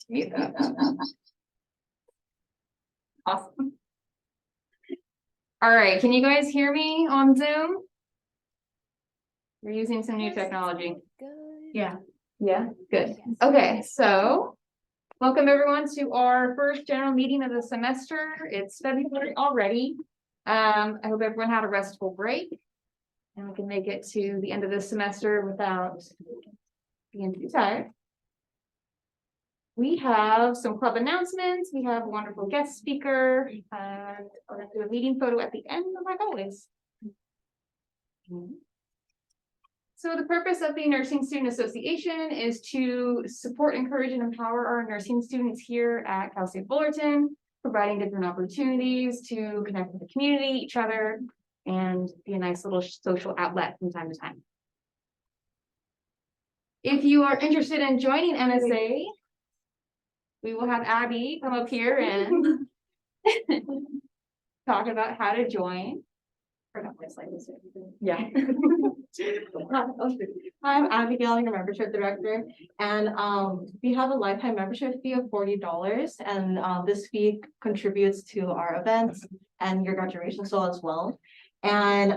Mute that. Awesome. All right, can you guys hear me on Zoom? We're using some new technology. Yeah. Yeah, good. Okay, so welcome everyone to our first general meeting of the semester. It's February already. I hope everyone had a restful break and we can make it to the end of this semester without being too tired. We have some club announcements. We have a wonderful guest speaker and I'll do a meeting photo at the end, like always. So the purpose of the Nursing Student Association is to support, encourage, and empower our nursing students here at Cal State Fullerton, providing different opportunities to connect with the community, each other, and be a nice little social outlet from time to time. If you are interested in joining NSA, we will have Abby come up here and talk about how to join. Yeah. I'm Abigail, your membership director, and we have a lifetime membership fee of $40, and this fee contributes to our events and your graduation soul as well. And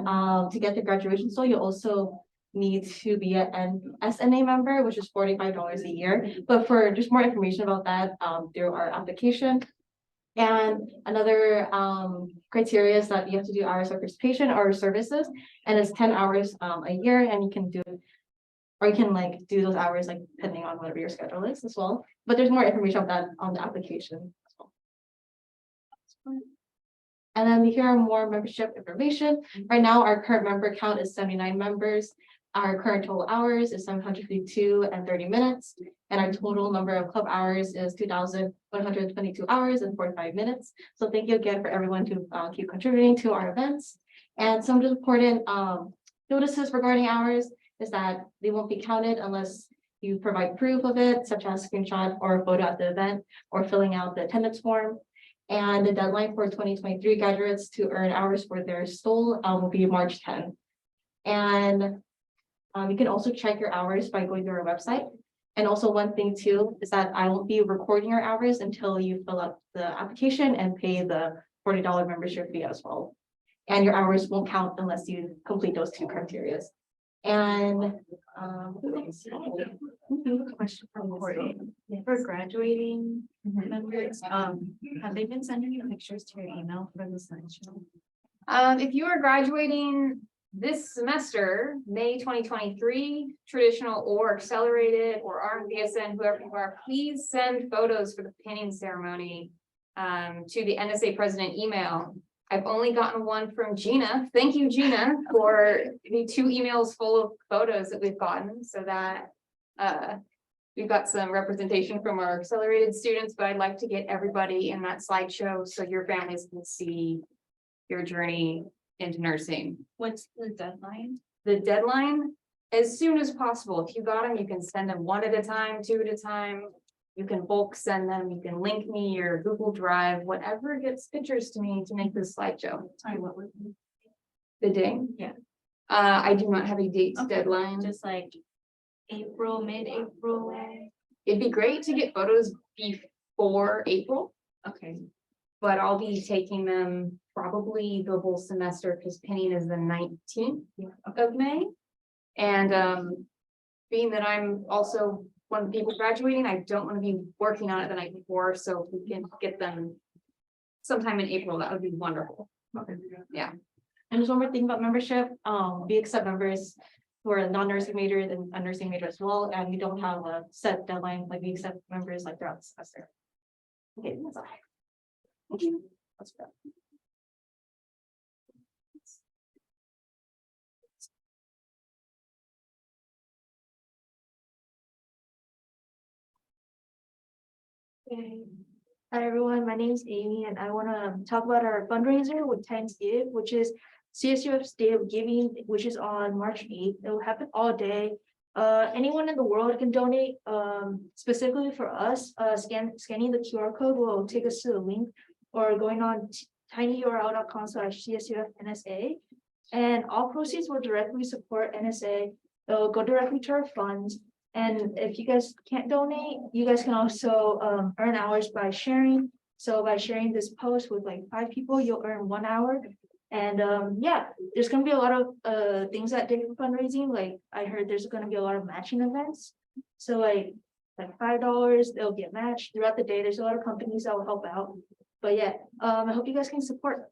to get the graduation soul, you also need to be an SNA member, which is $45 a year. But for just more information about that, through our application. And another criteria is that you have to do hours of participation or services, and it's 10 hours a year, and you can do, or you can like do those hours like depending on whatever your schedule is as well. But there's more information about that on the application as well. And then here are more membership information. Right now, our current member count is 79 members. Our current total hours is 752 and 30 minutes. And our total number of club hours is 2,122 hours and 45 minutes. So thank you again for everyone to keep contributing to our events. And some important notices regarding hours is that they won't be counted unless you provide proof of it, such as screenshot or a photo at the event or filling out the attendance form. And the deadline for 2023 graduates to earn hours for their STOL will be March 10th. And you can also check your hours by going to our website. And also one thing too is that I won't be recording your hours until you fill out the application and pay the $40 membership fee as well. And your hours won't count unless you complete those two criteria. And question from Courtney. For graduating members, have they been sending you pictures to your email for the slideshow? If you are graduating this semester, May 2023, traditional or accelerated or RMBSN, whoever you are, please send photos for the pinning ceremony to the NSA president email. I've only gotten one from Gina. Thank you, Gina, for the 2 emails full of photos that we've gotten, so that we've got some representation from our accelerated students, but I'd like to get everybody in that slideshow so your families can see your journey into nursing. What's the deadline? The deadline, as soon as possible. If you got them, you can send them 1 at a time, 2 at a time. You can bulk send them. You can link me your Google Drive, whatever gets pictures to me to make this slideshow. Sorry, what was The day? Yeah. I do not have a date deadline. just like April, mid-April? It'd be great to get photos before April, Okay. but I'll be taking them probably the whole semester because pinning is the 19th of May. And being that I'm also one of the people graduating, I don't want to be working on it the night before. So if we can get them sometime in April, that would be wonderful. okay. Yeah. And just one more thing about membership, we accept members who are non-nursing majors and a nursing major as well, and we don't have a set deadline, like we accept members like throughout the semester. Okay, that's all. Thank you. That's good. Hi everyone, my name is Amy and I want to talk about our fundraiser with Times Give, which is CSUF's Day of Giving, which is on March 8th. It will happen all day. Anyone in the world can donate. Specifically for us, scanning the QR code will take us to the link, or going on tinyurl.com/CSUF-NSA. And all proceeds will directly support NSA. It will go directly to our funds. And if you guys can't donate, you guys can also earn hours by sharing. So by sharing this post with like 5 people, you'll earn 1 hour. And yeah, there's gonna be a lot of things that day for fundraising. Like I heard there's gonna be a lot of matching events. So like $5, they'll get matched throughout the day. There's a lot of companies that will help out. But yeah, I hope you guys can support.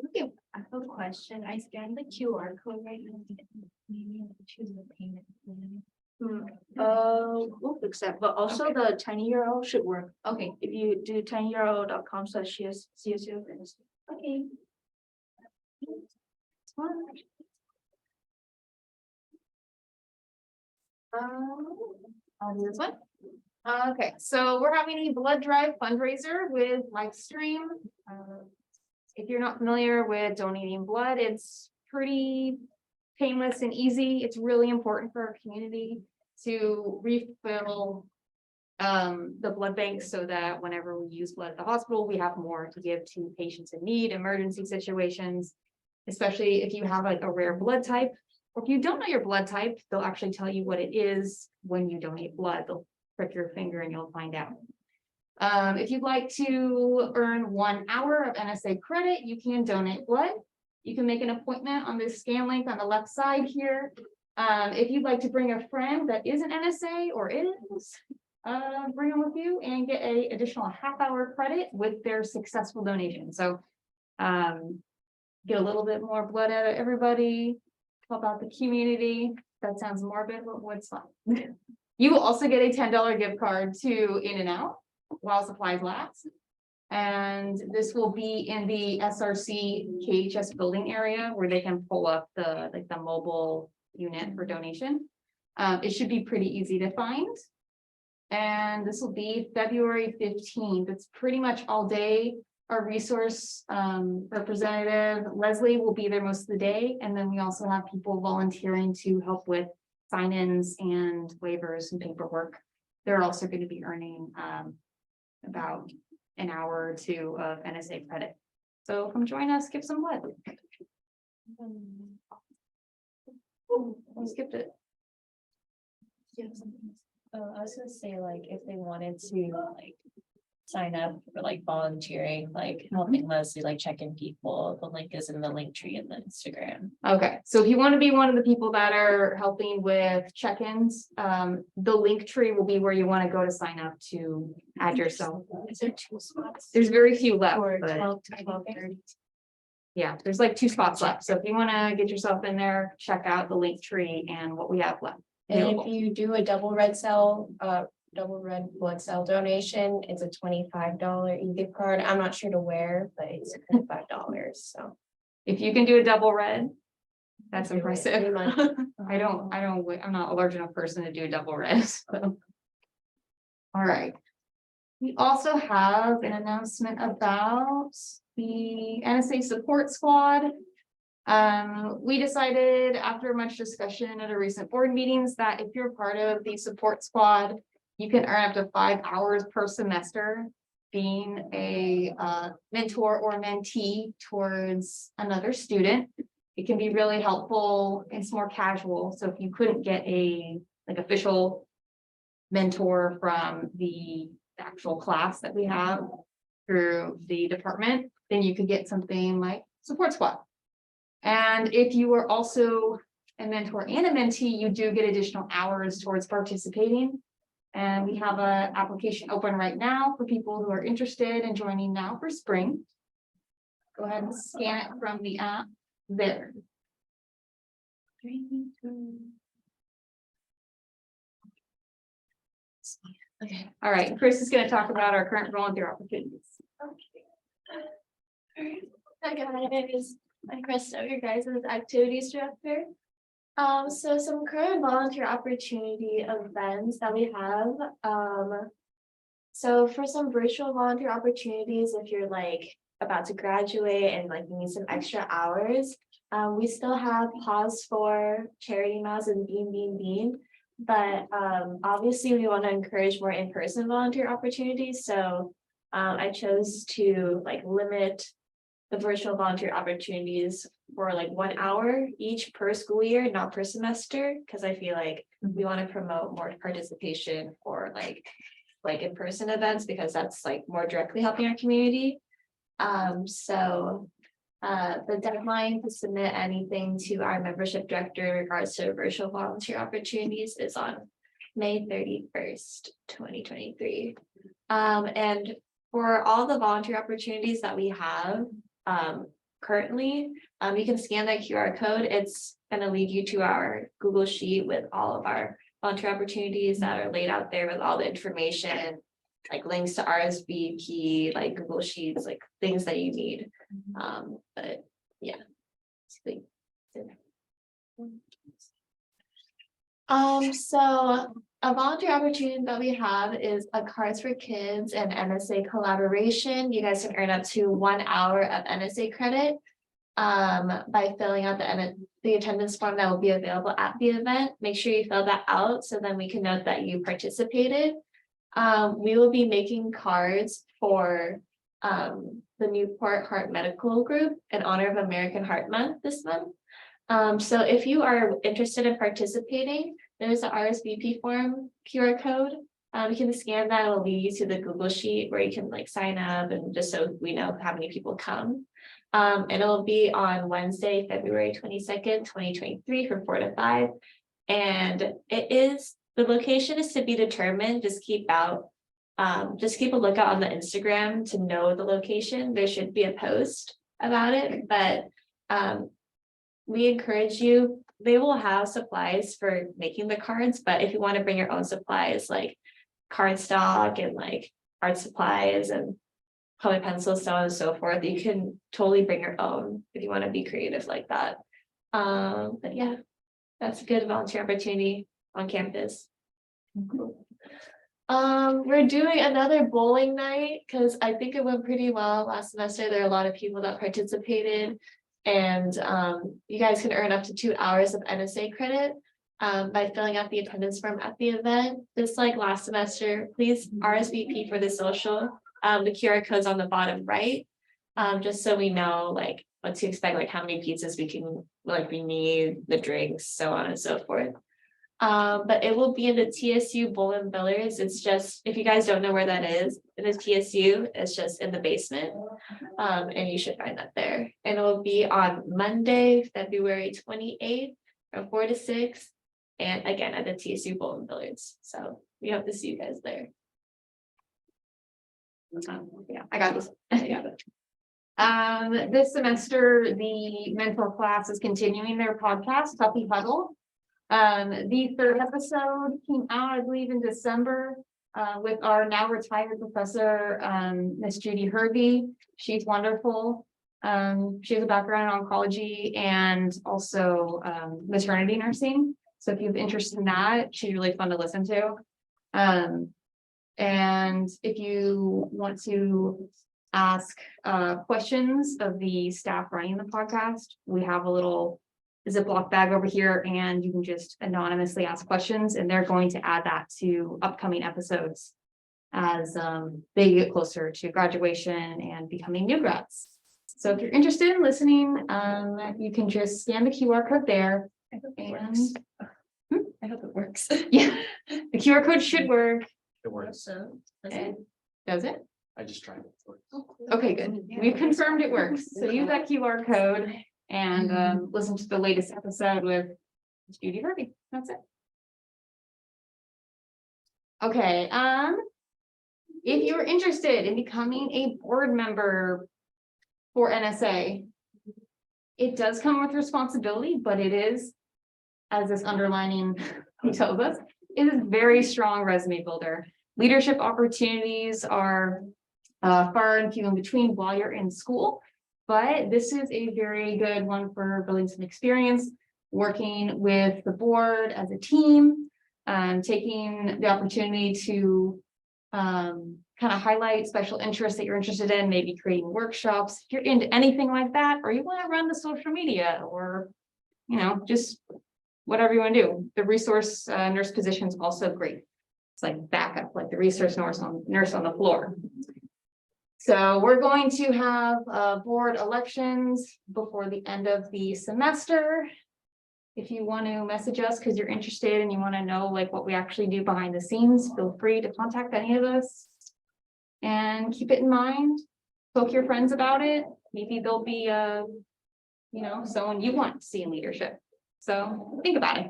Okay, I have a question. I scanned the QR code right now. Maybe I'll choose the payment plan. We'll fix that, but also the tiny URL should work. Okay, if you do tinyurl.com/CSU. Okay. I'll do this one. Okay, so we're having a blood drive fundraiser with live stream. If you're not familiar with donating blood, it's pretty painless and easy. It's really important for our community to refill the blood bank so that whenever we use blood at the hospital, we have more to give to patients in need, emergency situations, especially if you have like a rare blood type. Or if you don't know your blood type, they'll actually tell you what it is when you donate blood. They'll prick your finger and you'll find out. If you'd like to earn 1 hour of NSA credit, you can donate blood. You can make an appointment on this scan link on the left side here. If you'd like to bring a friend that is an NSA or is, bring them with you and get an additional half-hour credit with their successful donation. So get a little bit more blood out of everybody, help out the community. That sounds morbid, but what's fun. You will also get a $10 gift card to In-N-Out while supplies last. And this will be in the SRC KHS building area where they can pull up the mobile unit for donation. It should be pretty easy to find. And this will be February 15th. It's pretty much all day. Our resource representative, Leslie, will be there most of the day. And then we also have people volunteering to help with sign-ins and waivers and paperwork. They're also going to be earning about an hour or two of NSA credit. So come join us, give some blood. I skipped it. I was gonna say, like, if they wanted to like sign up for like volunteering, like helping Leslie, like check-in people, the link is in the link tree in the Instagram. Okay, so if you want to be one of the people that are helping with check-ins, the link tree will be where you want to go to sign up to add yourself. Is there 2 spots? There's very few left, Or but 12 to 12:30? yeah, there's like 2 spots left. So if you want to get yourself in there, check out the link tree and what we have left. And if you do a double red blood cell donation, it's a $25 e-gift card. I'm not sure to where, but it's $25. So If you can do a double red, that's do it, impressive. pretty much. I'm not a large enough person to do a double red. So. All right. We also have an announcement about the NSA support squad. We decided after much discussion at a recent board meetings that if you're part of the support squad, you can earn up to 5 hours per semester being a mentor or mentee towards another student. It can be really helpful. It's more casual. So if you couldn't get a official mentor from the actual class that we have through the department, then you could get something like support squad. And if you are also a mentor and a mentee, you do get additional hours towards participating. And we have an application open right now for people who are interested in joining now for spring. Go ahead and scan it from the app there. Okay, all right, Chris is going to talk about our current volunteer opportunities. Hi guys, I'm Krista, your guys' activities director. So some current volunteer opportunity events that we have. So for some virtual volunteer opportunities, if you're like about to graduate and like you need some extra hours, we still have Pause for, Charity Mouse, and Bean. But obviously we want to encourage more in-person volunteer opportunities. So I chose to like limit the virtual volunteer opportunities for like 1 hour each per school year, not per semester, because I feel like We want to promote more participation for like in-person events because that's like more directly helping our community. So the deadline to submit anything to our membership director in regards to virtual volunteer opportunities is on May 31st, 2023. And for all the volunteer opportunities that we have currently, you can scan that QR code. It's going to lead you to our Google Sheet with all of our volunteer opportunities that are laid out there with all the information, like links to RSVP, like Google Sheets, like things that you need. But yeah. So a volunteer opportunity that we have is a Cards for Kids and NSA collaboration. You guys can earn up to 1 hour of NSA credit by filling out the attendance form that will be available at the event. Make sure you fill that out so then we can note that you participated. We will be making cards for the Newport Heart Medical Group in honor of American Heart Month this month. So if you are interested in participating, there's an RSVP form QR code. You can scan that, it'll lead you to the Google Sheet where you can like sign up and just so we know how many people come. And it'll be on Wednesday, February 22nd, 2023 from 4 to 5. And the location is to be determined. Just keep a lookout on the Instagram to know the location. There should be a post about it, but we encourage you. They will have supplies for making the cards, but if you want to bring your own supplies like cardstock and like art supplies and colored pencils, so on and so forth, you can totally bring your own if you want to be creative like that. But yeah, that's a good volunteer opportunity on campus. We're doing another bowling night because I think it went pretty well last semester. There are a lot of people that participated, and you guys can earn up to 2 hours of NSA credit by filling out the attendance form at the event. Just like last semester, please RSVP for the social. The QR code's on the bottom right, just so we know like what to expect, like how many pizzas we need, the drinks, so on and so forth. But it will be in the TSU Bowl and Billiards. It's just, if you guys don't know where that is, it is TSU, it's just in the basement. And you should find that there. And it will be on Monday, February 28th from 4 to 6. And again, at the TSU Bowl and Billiards. So we hope to see you guys there. Yeah, I got this. I got it. This semester, the mentor class is continuing their podcast, Puppy Huddle. The third episode came out, I believe, in December with our now retired professor, Miss Judy Hervey. She's wonderful. She has a background in oncology and also maternity nursing. So if you have interest in that, she's really fun to listen to. And if you want to ask questions of the staff running the podcast, we have a little Ziploc bag over here, and you can just anonymously ask questions, and they're going to add that to upcoming episodes as they get closer to graduation and becoming new grads. So if you're interested in listening, you can just scan the QR code there. I hope it works. Yeah, the QR code should work. It works. Does it? I just tried it. Okay, good. We've confirmed it works. So use that QR code and listen to the latest episode with Judy Hervey. That's it. Okay, if you're interested in becoming a board member for NSA, it does come with responsibility, but it is, as this underlining tells us, it is very strong resume builder. Leadership opportunities are far and few in between while you're in school, but this is a very good one for building some experience, working with the board as a team, taking the opportunity to kind of highlight special interests that you're interested in, maybe creating workshops. If you're into anything like that, or you want to run the social media, or just whatever you want to do. The resource nurse position is also great. It's like backup, like the resource nurse on the floor. So we're going to have board elections before the end of the semester. If you want to message us because you're interested and you want to know like what we actually do behind the scenes, feel free to contact any of us. And keep it in mind, poke your friends about it. Maybe they'll be, someone you want to see in leadership. So think about it.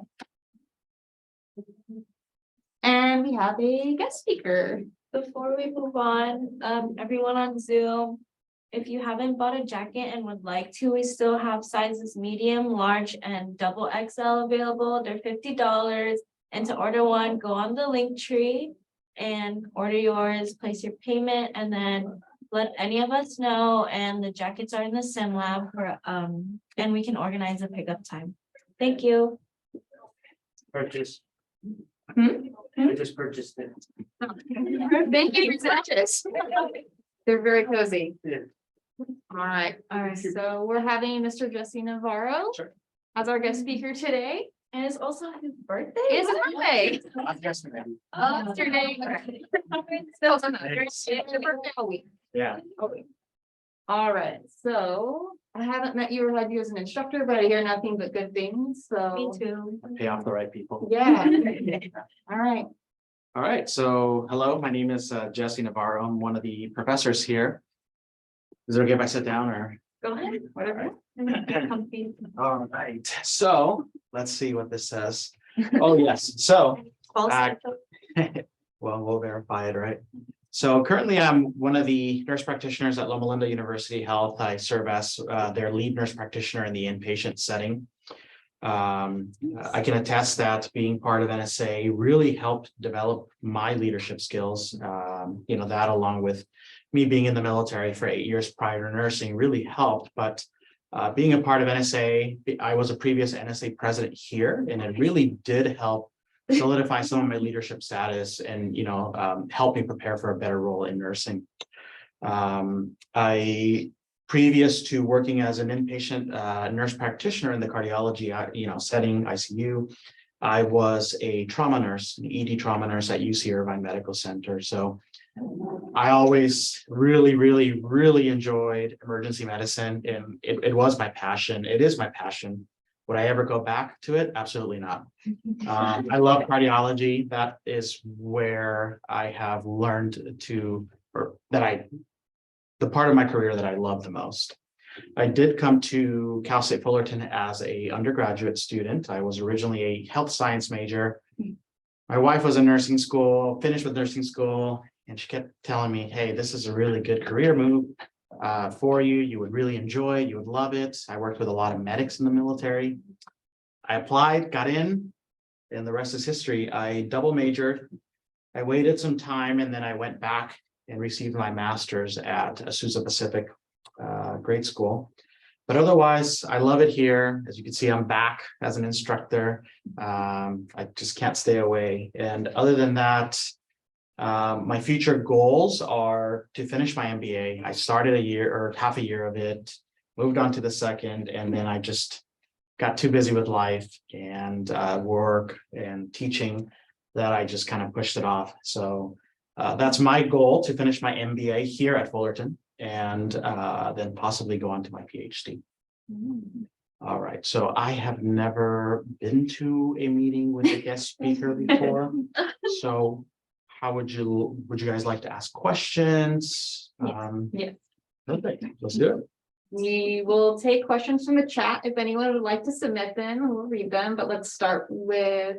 And we have a guest speaker. Before we move on, everyone on Zoom, if you haven't bought a jacket and would like to, we still have sizes medium, large, and double XL available. They're $50. And to order one, go on the link tree and order yours, place your payment, and then let any of us know. And the jackets are in the sim lab for and we can organize a pickup time. Thank you. Purchase. Hmm? I just purchased it. Thank you, Sanchez. They're very cozy. Yeah. All right, so we're having Mr. Jesse Navarro. Sure. As our guest speaker today. And it's also his birthday. It's his birthday. I'm guessing maybe. Yesterday. Still, it's your birthday week. Yeah. Okay. All right, so I haven't met you or had you as an instructor, but I hear nothing but good things, so. Me too. Pay off the right people. Yeah. All right. All right, so hello, my name is Jesse Navarro. I'm one of the professors here. Is it okay if I sit down or? Go ahead, whatever. Comfy. All right, so let's see what this says. Oh, yes, so, well, we'll verify it, right? So currently I'm one of the nurse practitioners at Loma Linda University Health. I serve as their lead nurse practitioner in the inpatient setting. I can attest that being part of NSA really helped develop my leadership skills. That along with me being in the military for 8 years prior to nursing really helped. But being a part of NSA, I was a previous NSA president here, and it really did help solidify some of my leadership status and, help me prepare for a better role in nursing. Previous to working as an inpatient nurse practitioner in the cardiology, setting, ICU, I was a trauma nurse, an ED trauma nurse at UC Irvine Medical Center. So I always really enjoyed emergency medicine, and it was my passion. It is my passion. Would I ever go back to it? Absolutely not. I love cardiology. That is where I have learned the part of my career that I love the most. I did come to Cal State Fullerton as a undergraduate student. I was originally a health science major. My wife was in nursing school, finished with nursing school, and she kept telling me, hey, this is a really good career move for you. You would really enjoy it. You would love it. I worked with a lot of medics in the military. I applied, got in, and the rest is history. I double majored. I waited some time, and then I went back and received my master's at Azusa Pacific grade school. But otherwise, I love it here. As you can see, I'm back as an instructor. I just can't stay away. And other than that, my future goals are to finish my MBA. I started half a year of it, moved on to the second, and then I just got too busy with life and work and teaching that I just kind of pushed it off. So that's my goal, to finish my MBA here at Fullerton and then possibly go on to my PhD. All right, so I have never been to a meeting with a guest speaker before. So how would you guys like to ask questions? Yes. Perfect, let's do it. We will take questions from the chat. If anyone would like to submit them, we'll read them, but let's start with,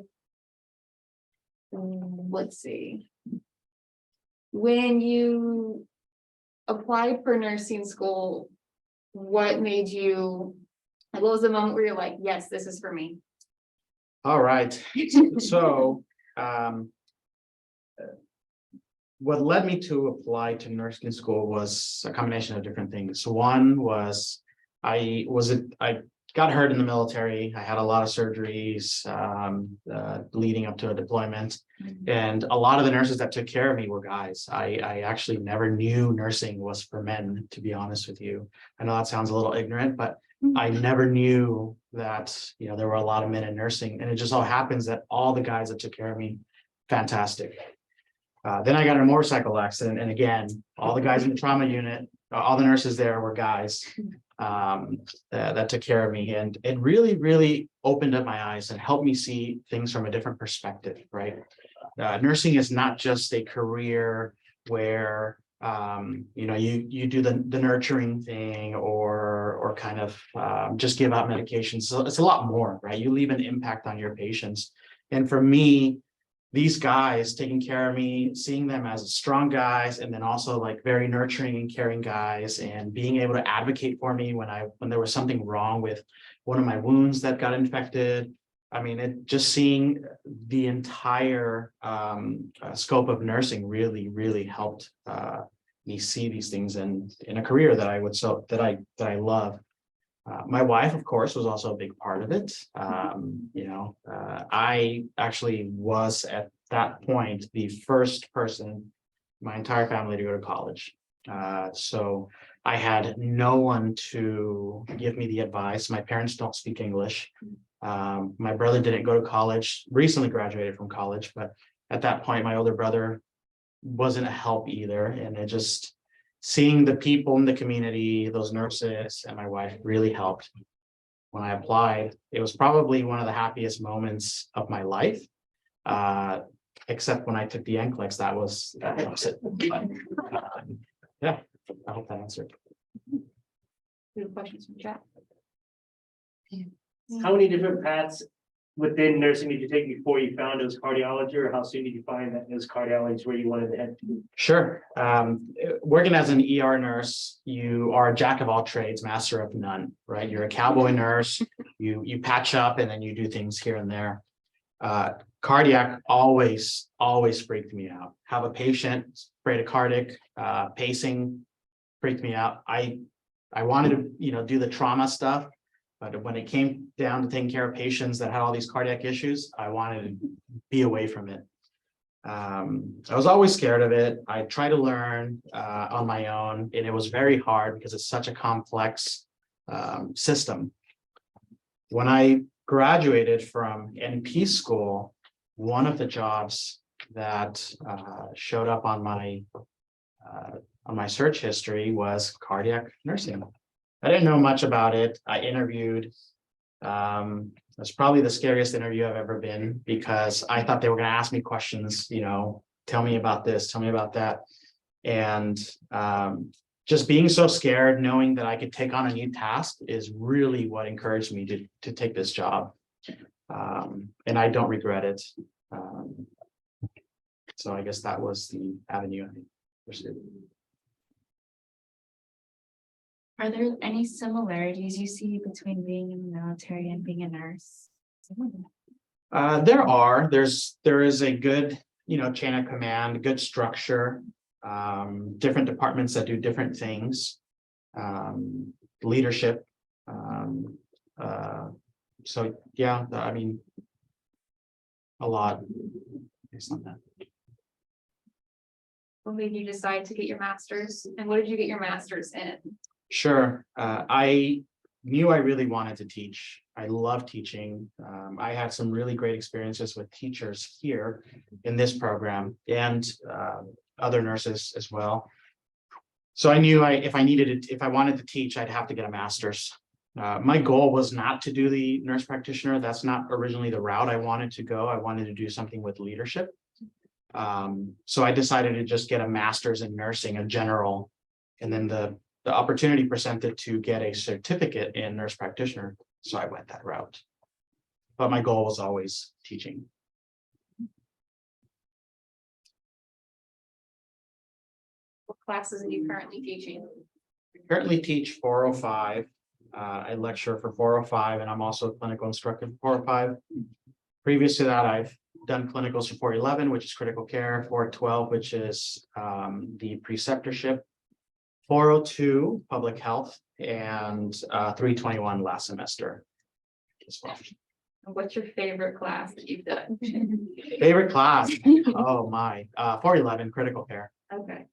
let's see. When you applied for nursing school, what made you, what was the moment where you're like, yes, this is for me? All right, so what led me to apply to nursing school was a combination of different things. One was I got hurt in the military. I had a lot of surgeries leading up to a deployment. And a lot of the nurses that took care of me were guys. I actually never knew nursing was for men, to be honest with you. I know that sounds a little ignorant, but I never knew that, there were a lot of men in nursing. And it just all happens that all the guys that took care of me, fantastic. Then I got in a motorcycle accident, and again, all the guys in the trauma unit, all the nurses there were guys that took care of me, and it really, really opened up my eyes and helped me see things from a different perspective, right? Nursing is not just a career where you do the nurturing thing or kind of just give out medications. So it's a lot more, right? You leave an impact on your patients. And for me, these guys taking care of me, seeing them as strong guys, and then also like very nurturing and caring guys, and being able to advocate for me when there was something wrong with one of my wounds that got infected. I mean, it just seeing the entire scope of nursing really, really helped me see these things in a career that I love. My wife, of course, was also a big part of it. I actually was at that point the first person in my entire family to go to college. So I had no one to give me the advice. My parents don't speak English. My brother didn't go to college, recently graduated from college, but at that point, my older brother wasn't a help either. And it just seeing the people in the community, those nurses and my wife really helped. When I applied, it was probably one of the happiest moments of my life. Except when I took the NCLEX, that was it. But, yeah, I hope that answered. We have questions from chat. How many different paths within nursing did you take before you found it was cardiology, or how soon did you find that it was cardiology where you wanted to head to? Sure. Working as an ER nurse, you are a jack of all trades, master of none, right? You're a cowboy nurse, you patch up and then you do things here and there. Cardiac always freaked me out. Have a patient bradycardic, pacing freaked me out. I wanted to, do the trauma stuff, but when it came down to taking care of patients that had all these cardiac issues, I wanted to be away from it. I was always scared of it. I tried to learn on my own, and it was very hard because it's such a complex system. When I graduated from NP school, one of the jobs that showed up on my search history was cardiac nursing. I didn't know much about it. I interviewed. That's probably the scariest interview I've ever been, because I thought they were going to ask me questions, tell me about this, tell me about that. And just being so scared, knowing that I could take on a new task is really what encouraged me to take this job. And I don't regret it. So I guess that was the avenue I pursued. Are there any similarities you see between being in the military and being a nurse? There is a good, chain of command, good structure, different departments that do different things, leadership. So yeah, I mean, a lot based on that. What made you decide to get your master's, and what did you get your master's in? Sure. I knew I really wanted to teach. I love teaching. I had some really great experiences with teachers here in this program, and other nurses as well. So I knew if I wanted to teach, I'd have to get a master's. My goal was not to do the nurse practitioner. That's not originally the route I wanted to go. I wanted to do something with leadership. So I decided to just get a master's in nursing, a general, and then the opportunity presented to get a certificate in nurse practitioner. So I went that route. But my goal was always teaching. What classes are you currently teaching? I currently teach 405. I lecture for 405, and I'm also a clinical instructor for 405. Previous to that, I've done clinicals for 411, which is critical care, 412, which is the preceptorship, 402 public health, and 321 last semester as well. What's your favorite class that you've done? Favorite class? Oh my, 411 critical care. Okay.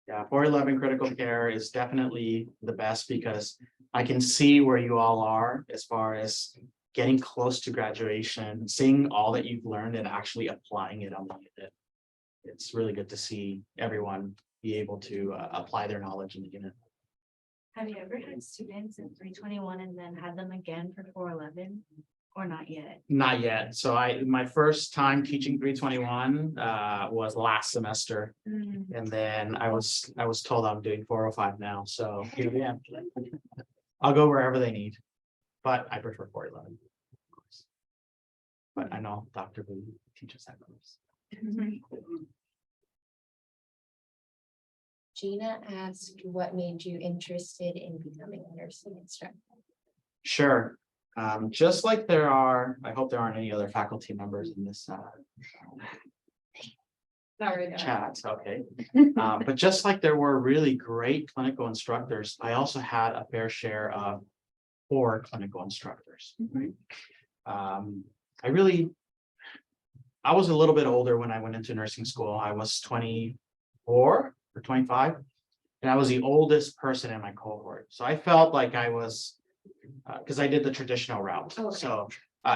Yeah, 411 critical care is definitely the best, because I can see where you all are as far as getting close to graduation, seeing all that you've learned and actually applying it on the unit. it's really good to see everyone be able to apply their knowledge in the unit. Have you ever had students in 321 and then had them again for 411? Or not yet? Not yet. So my first time teaching 321 was last semester. And then I was told I'm doing 405 now. So here we am. I'll go wherever they need. But I prefer 411. Of course. But I know Dr. Boo teaches that course. Gina asked what made you interested in becoming a nursing instructor? Sure. Just like there are, I hope there aren't any other faculty members in this Sorry. chat, okay. But just like there were really great clinical instructors, I also had a fair share of poor clinical instructors. Right? I was a little bit older when I went into nursing school. I was 24 or 25, and I was the oldest person in my cohort. So I felt like I was, because I did the traditional route. Okay. So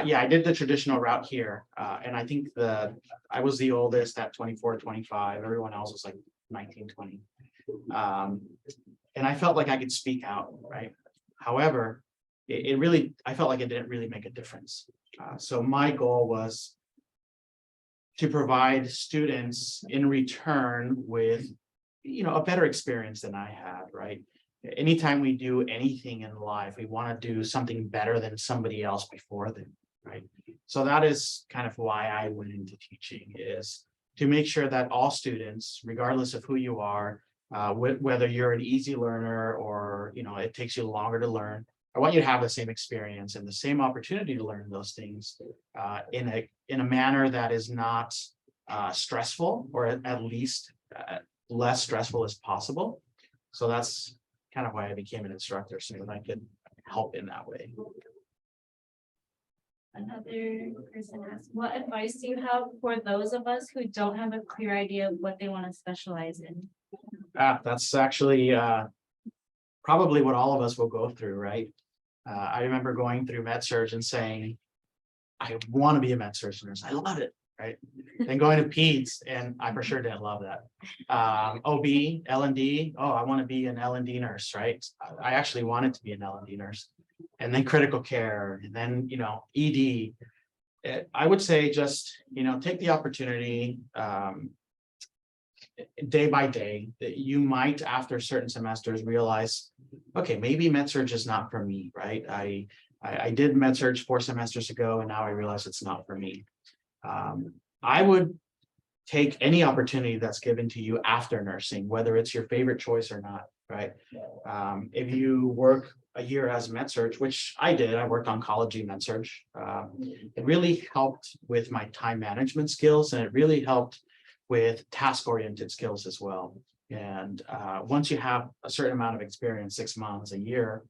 yeah, I did the traditional route here. And I think I was the oldest at 24, 25. Everyone else was like 19, 20. And I felt like I could speak out, right? However, I felt like it didn't really make a difference. So my goal was to provide students in return with, a better experience than I had, right? Anytime we do anything in life, we want to do something better than somebody else before them, right? So that is kind of why I went into teaching, is to make sure that all students, regardless of who you are, whether you're an easy learner or, it takes you longer to learn, I want you to have the same experience and the same opportunity to learn those things in a manner that is not stressful, or at least less stressful as possible. So that's kind of why I became an instructor, so that I could help in that way. Another person asked, what advice do you have for those of us who don't have a clear idea of what they want to specialize in? That's actually probably what all of us will go through, right? I remember going through med surg and saying, I want to be a med surg nurse. I love it, right? Then going to peds, and I for sure didn't love that. OB, L&D, oh, I want to be an L&D nurse, right? I actually wanted to be an L&D nurse. And then critical care, and then, ED. I would say just, take the opportunity day by day. That you might, after certain semesters, realize, okay, maybe med surg is not for me, right? I did med surg 4 semesters ago, and now I realize it's not for me. I would take any opportunity that's given to you after nursing, whether it's your favorite choice or not, right? If you work a year as med surg, which I did, I worked oncology med surg. It really helped with my time management skills, and it really helped with task-oriented skills as well. And once you have a certain amount of experience, 6 months, a year,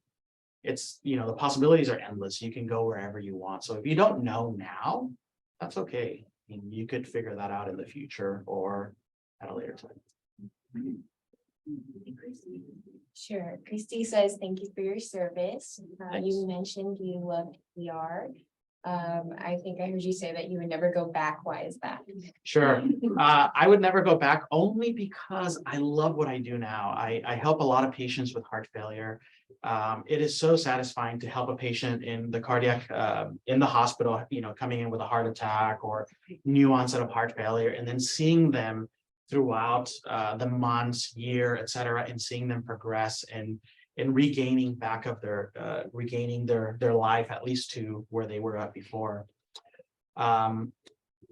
it's, the possibilities are endless. You can go wherever you want. So if you don't know now, that's okay. I mean, you could figure that out in the future or at a later time. Sure. Christy says, thank you for your service. You mentioned you loved PR. I think I heard you say that you would never go back. Why is that? Sure. I would never go back, only because I love what I do now. I help a lot of patients with heart failure. It is so satisfying to help a patient in the cardiac, in the hospital, coming in with a heart attack or new onset of heart failure, and then seeing them throughout the months, year, et cetera, and seeing them progress and regaining back of their regaining their life, at least to where they were at before. I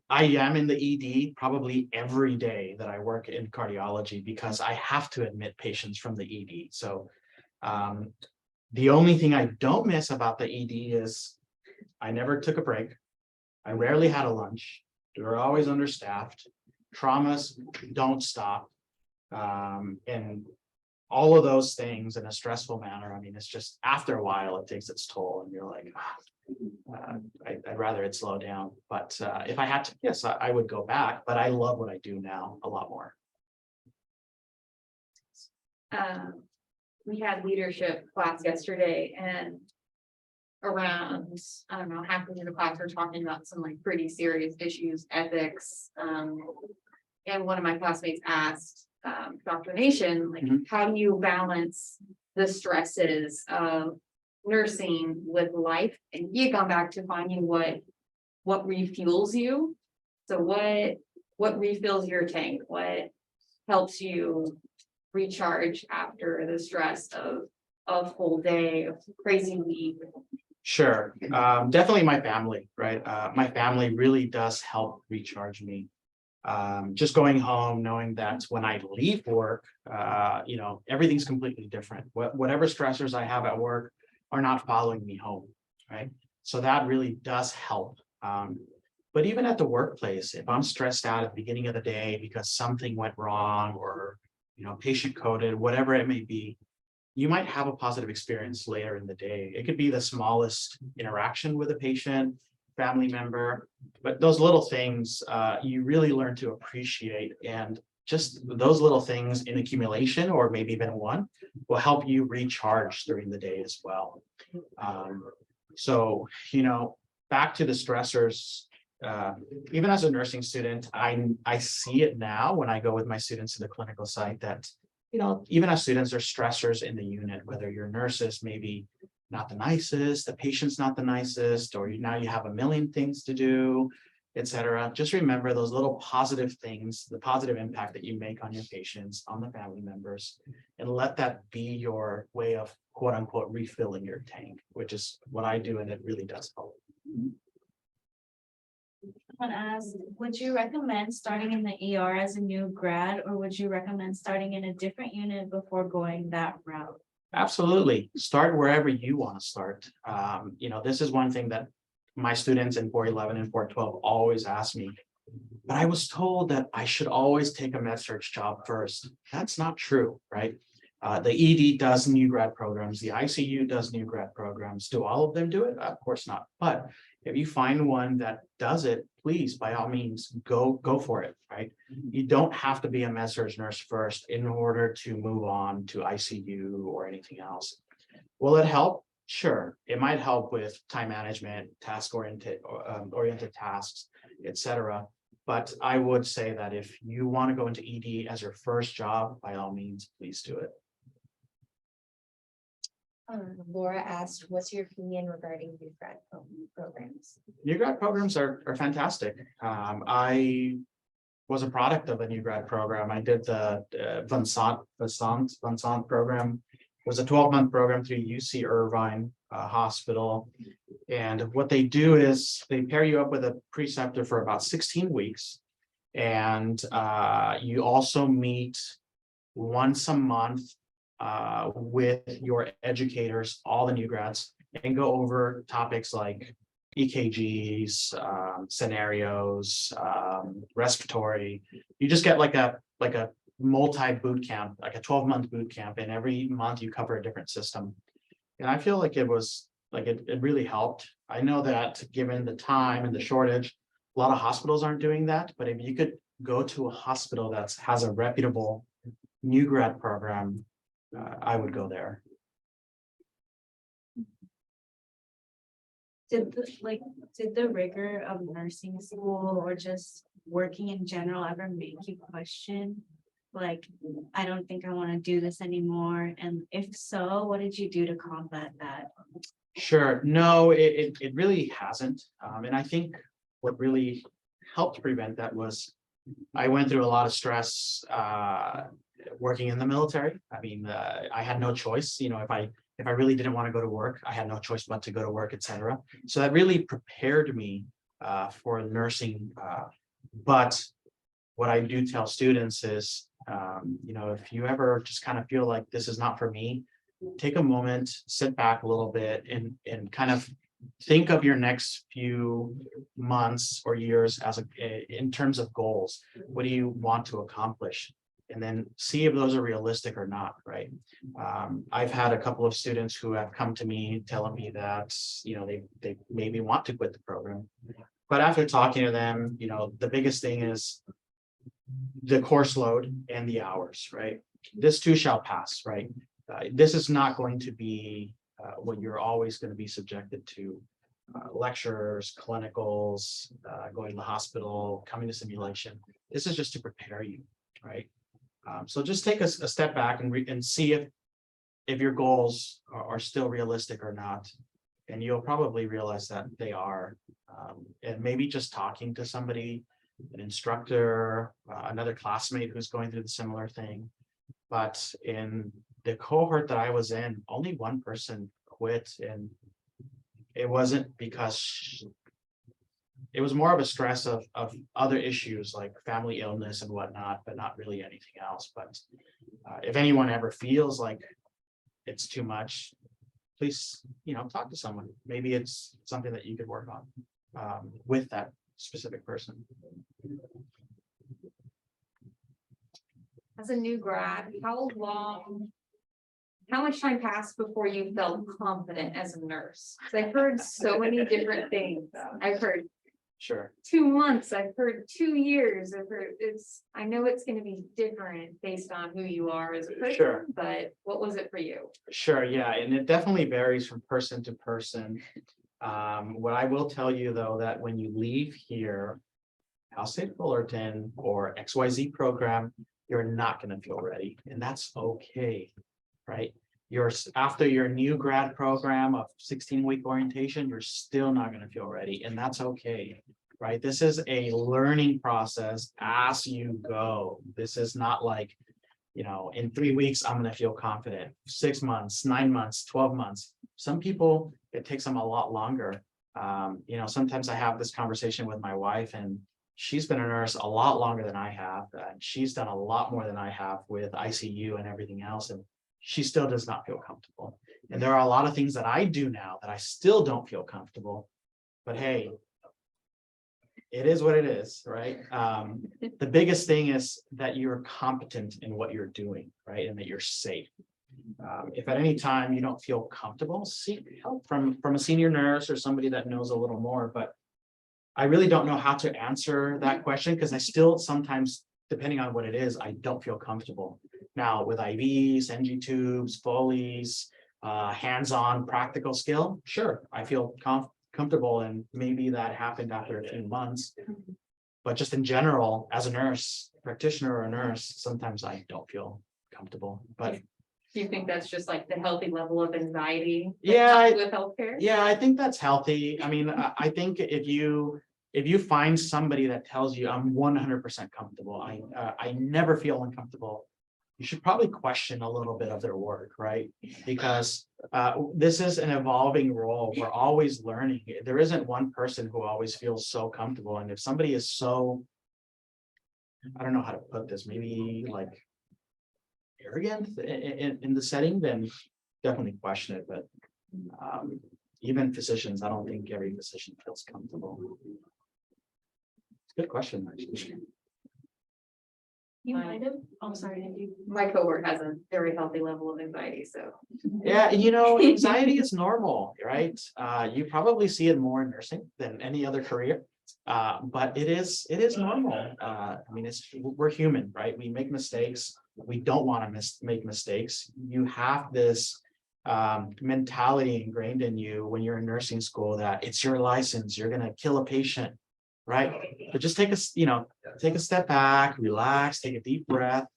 am in the ED probably every day that I work in cardiology, because I have to admit patients from the ED. So the only thing I don't miss about the ED is I never took a break. I rarely had a lunch. We were always understaffed. Traumas don't stop. And all of those things in a stressful manner. I mean, it's just, after a while, it takes its toll, and you're like, I'd rather it slow down. But if I had to, yes, I would go back, but I love what I do now a lot more. We had leadership class yesterday, and around, I don't know, halfway through the class, we're talking about some like pretty serious issues, ethics, and one of my classmates asked, Dr. Nation, like, Mhm. how do you balance the stresses of nursing with life? And he had gone back to finding what refuels you. So what refills your tank? What helps you recharge after the stress of a full day, of crazy week? Sure, definitely my family, right? My family really does help recharge me. Just going home, knowing that when I leave work, everything's completely different. Whatever stressors I have at work are not following me home, right? So that really does help. But even at the workplace, if I'm stressed out at the beginning of the day because something went wrong or, patient coded, whatever it may be, you might have a positive experience later in the day. It could be the smallest interaction with a patient, family member, but those little things you really learn to appreciate. And just those little things in accumulation, or maybe even one, will help you recharge during the day as well. So, back to the stressors. Even as a nursing student, I see it now when I go with my students to the clinical site that even as students, there's stressors in the unit, whether your nurses maybe not the nicest, the patient's not the nicest, or now you have a million things to do, etc. Just remember those little positive things, the positive impact that you make on your patients, on the family members, and let that be your way of quote unquote refilling your tank, which is what I do, and it really does help. I want to ask, would you recommend starting in the ER as a new grad, or would you recommend starting in a different unit before going that route? Absolutely. Start wherever you want to start. This is one thing that my students in 411 and 412 always ask me. But I was told that I should always take a med search job first. That's not true, right? The ED does new grad programs. The ICU does new grad programs. Do all of them do it? Of course not. But if you find one that does it, please, by all means, go for it, right? You don't have to be a med surg nurse first in order to move on to ICU or anything else. Will it help? Sure. It might help with time management, task-oriented oriented tasks, etc. But I would say that if you want to go into ED as your first job, by all means, please do it. Laura asked, what's your opinion regarding new grad programs? New grad programs are fantastic. I was a product of a new grad program. I did the Vincent program. It was a 12-month program through UC Irvine Hospital. And what they do is they pair you up with a preceptor for about 16 weeks. And you also meet once a month with your educators, all the new grads, and go over topics like EKGs, scenarios, respiratory. You just get like a multi boot camp, like a 12-month boot camp, and every month you cover a different system. And I feel like it was like it really helped. I know that given the time and the shortage, a lot of hospitals aren't doing that, but if you could go to a hospital that has a reputable new grad program, I would go there. Did the rigor of nursing school or just working in general ever make you question, like, I don't think I want to do this anymore? And if so, what did you do to combat that? Sure. No, it really hasn't. And I think what really helped prevent that was I went through a lot of stress working in the military. I mean, I had no choice. If I really didn't want to go to work, I had no choice but to go to work, etc. So that really prepared me for nursing. But what I do tell students is, if you ever just kind of feel like this is not for me, take a moment, sit back a little bit, and kind of think of your next few months or years as in terms of goals. What do you want to accomplish? And then see if those are realistic or not, right? I've had a couple of students who have come to me telling me that, they maybe want to quit the program. But after talking to them, the biggest thing is the course load and the hours, right? This too shall pass, right? This is not going to be what you're always going to be subjected to. lectures, clinicals, going to the hospital, coming to simulation. This is just to prepare you, right? So just take a step back and see if your goals are still realistic or not. And you'll probably realize that they are. And maybe just talking to somebody, an instructor, another classmate who's going through the similar thing. But in the cohort that I was in, only one person quit, and it wasn't because it was more of a stress of other issues like family illness and whatnot, but not really anything else. But if anyone ever feels like it's too much, please, talk to someone. Maybe it's something that you could work on with that specific person. As a new grad, how much time passed before you felt confident as a nurse? 'Cause I've heard so many different things. I've heard Sure. 2 months, I've heard 2 years, I know it's gonna be different based on who you are as a person. Sure. But what was it for you? Sure, yeah, and it definitely varies from person to person. What I will tell you though, that when you leave here, Cal State Fullerton or XYZ program, you're not gonna feel ready, and that's okay, right? After your new grad program of 16-week orientation, you're still not gonna feel ready, and that's okay, right? This is a learning process as you go. This is not like, in 3 weeks, I'm gonna feel confident. 6 months, 9 months, 12 months. Some people, it takes them a lot longer. Sometimes I have this conversation with my wife, and she's been a nurse a lot longer than I have. And she's done a lot more than I have with ICU and everything else. And she still does not feel comfortable. And there are a lot of things that I do now that I still don't feel comfortable. But hey, it is what it is, right? The biggest thing is that you're competent in what you're doing, right? And that you're safe. If at any time you don't feel comfortable, seek help from a senior nurse or somebody that knows a little more. But I really don't know how to answer that question, because I still sometimes, depending on what it is, I don't feel comfortable. Now with IVs, NG tubes, Foleys, hands-on practical skill, sure, I feel comfortable, and maybe that happened after a few months. But just in general, as a nurse practitioner or a nurse, sometimes I don't feel comfortable. But Do you think that's just like the healthy level of anxiety? Yeah, With healthcare? yeah, I think that's healthy. I mean, I think if you find somebody that tells you I'm 100% comfortable, I never feel uncomfortable, you should probably question a little bit of their work, right? Because this is an evolving role. We're always learning. There isn't one person who always feels so comfortable. And if somebody is so, I don't know how to put this, maybe like arrogant in the setting, then definitely question it. But even physicians, I don't think every physician feels comfortable. Good question, actually. You might have, oh, sorry, Andy. My cohort has a very healthy level of anxiety, so. Yeah, anxiety is normal, right? You probably see it more in nursing than any other career. But it is normal. I mean, we're human, right? We make mistakes. We don't want to make mistakes. You have this mentality ingrained in you when you're in nursing school that it's your license, you're gonna kill a patient, right? But just take a step back, relax, take a deep breath,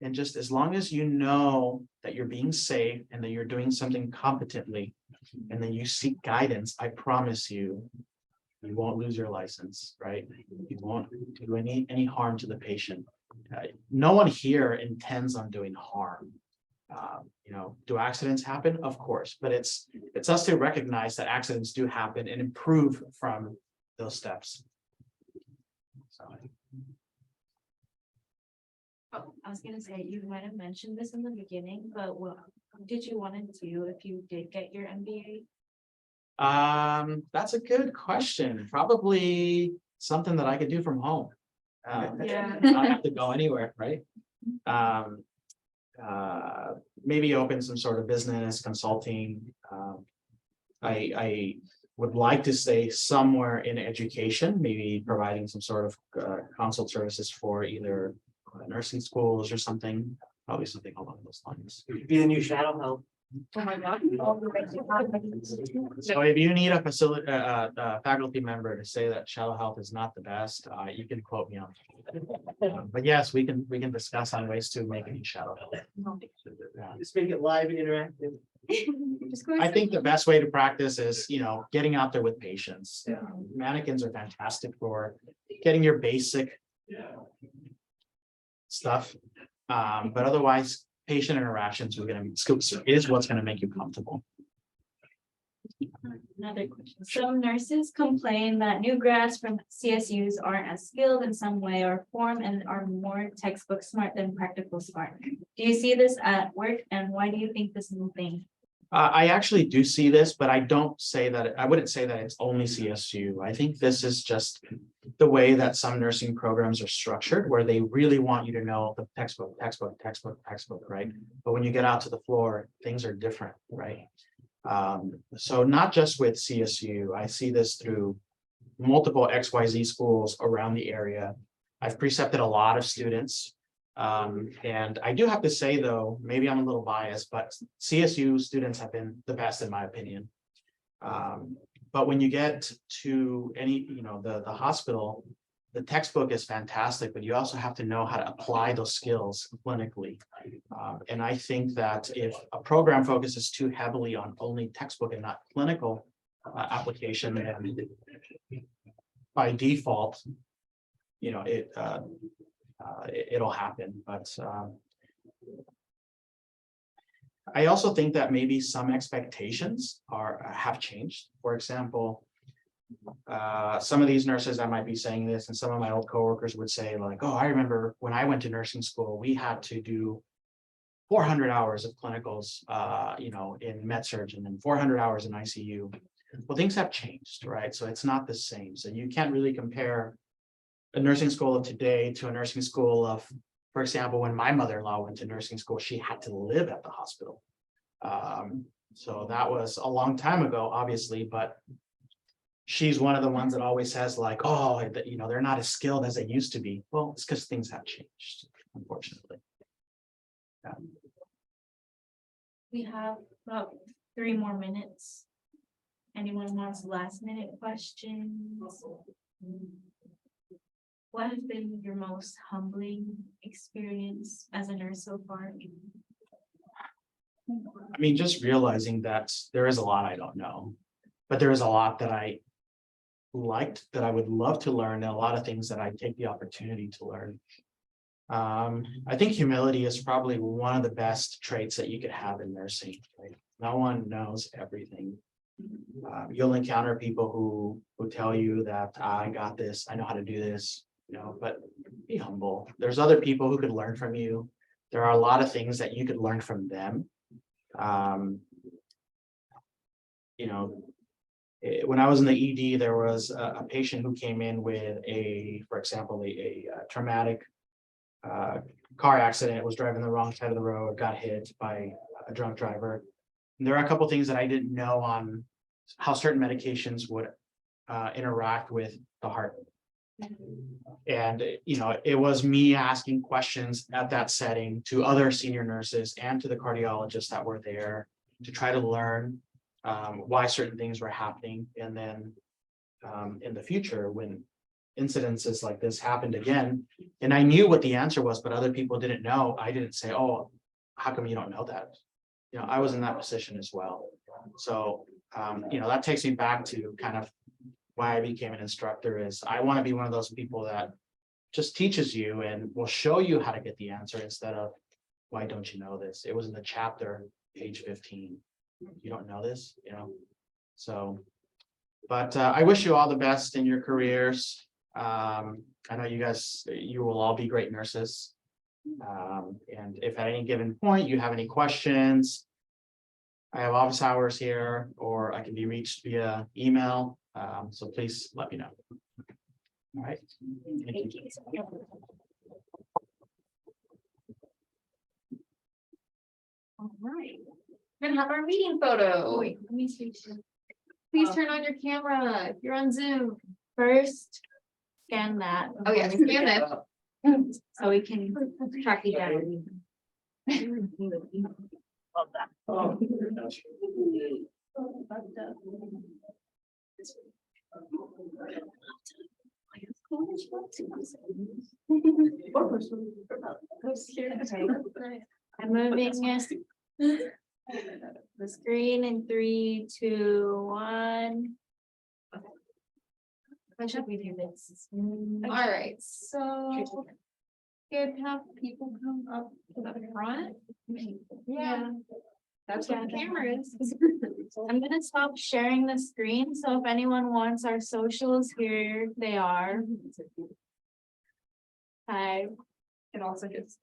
and just as long as you know that you're being safe and that you're doing something competently, and then you seek guidance, I promise you, you won't lose your license, right? You won't do any harm to the patient. No one here intends on doing harm. Do accidents happen? Of course, but it's us to recognize that accidents do happen and improve from those steps. So. Oh, I was gonna say, you might have mentioned this in the beginning, but what did you want to do if you did get your MBA? That's a good question. Probably something that I could do from home. Yeah. Not have to go anywhere, right? Maybe open some sort of business consulting. I would like to stay somewhere in education, maybe providing some sort of consult services for either nursing schools or something, probably something along those lines. You could be the new shadow help. Oh my God. So if you need a facility, faculty member to say that shadow health is not the best, you can quote me on. But yes, we can discuss on ways to make it shadow health. Yeah. Just make it live and interactive. Just go I think the best way to practice is, getting out there with patients. Yeah. Mannequins are fantastic for getting your basic stuff. But otherwise, patient interactions is what's gonna make you comfortable. Another question. Some nurses complain that new grads from CSUs aren't as skilled in some way or form and are more textbook smart than practical smart. Do you see this at work and why do you think this is a thing? I actually do see this, but I wouldn't say that it's only CSU. I think this is just the way that some nursing programs are structured, where they really want you to know the textbook, right? But when you get out to the floor, things are different, right? So not just with CSU, I see this through multiple XYZ schools around the area. I've precepted a lot of students. And I do have to say, though, maybe I'm a little biased, but CSU students have been the best in my opinion. But when you get to the hospital, the textbook is fantastic, but you also have to know how to apply those skills clinically. And I think that if a program focuses too heavily on only textbook and not clinical application, then by default, it'll happen, but I also think that maybe some expectations have changed. For example, some of these nurses, I might be saying this, and some of my old coworkers would say like, oh, I remember when I went to nursing school, we had to do 400 hours of clinicals, in med-surg and then 400 hours in ICU. Well, things have changed, right? So it's not the same. So you can't really compare a nursing school of today to a nursing school of, for example, when my mother-in-law went to nursing school, she had to live at the hospital. So that was a long time ago, obviously, but she's one of the ones that always says like, oh, they're not as skilled as they used to be. Well, it's because things have changed, unfortunately. Yeah. We have about 3 more minutes. Anyone wants last minute questions? What has been your most humbling experience as a nurse so far? I mean, just realizing that there is a lot I don't know, but there is a lot that I liked, that I would love to learn, and a lot of things that I take the opportunity to learn. I think humility is probably one of the best traits that you could have in nursing, right? No one knows everything. You'll encounter people who tell you that I got this, I know how to do this, but be humble. There's other people who could learn from you. There are a lot of things that you could learn from them. When I was in the ED, there was a patient who came in with for example, a traumatic car accident, was driving the wrong side of the road, got hit by a drunk driver. And there are a couple things that I didn't know on how certain medications would interact with the heart. And, it was me asking questions at that setting to other senior nurses and to the cardiologists that were there to try to learn why certain things were happening. And then in the future, when incidences like this happened again, and I knew what the answer was, but other people didn't know, I didn't say, oh, how come you don't know that? I was in that position as well. So, that takes me back to kind of why I became an instructor. Is I want to be one of those people that just teaches you and will show you how to get the answer instead of, why don't you know this? It was in the chapter, page 15. You don't know this, So, but I wish you all the best in your careers. I know you will all be great nurses. And if at any given point you have any questions, I have office hours here, or I can be reached via email. So please let me know. All right. Thank you. All right. We're gonna have our meeting photo. Wait, let me see. Please turn on your camera if you're on Zoom. First, scan that. Oh, yeah, scan it. So we can track you down. Oh. I'm moving the screen in 3, 2, 1. How should we do this? All right, so. Could have people come up to the front. Yeah. That's what the camera is. I'm gonna stop sharing the screen, so if anyone wants our socials, here they are. Hi. And also just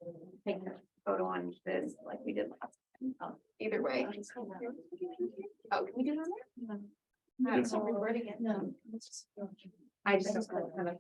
take a photo on this like we did last time. Either way. Oh, can we do that? No. I just kind of.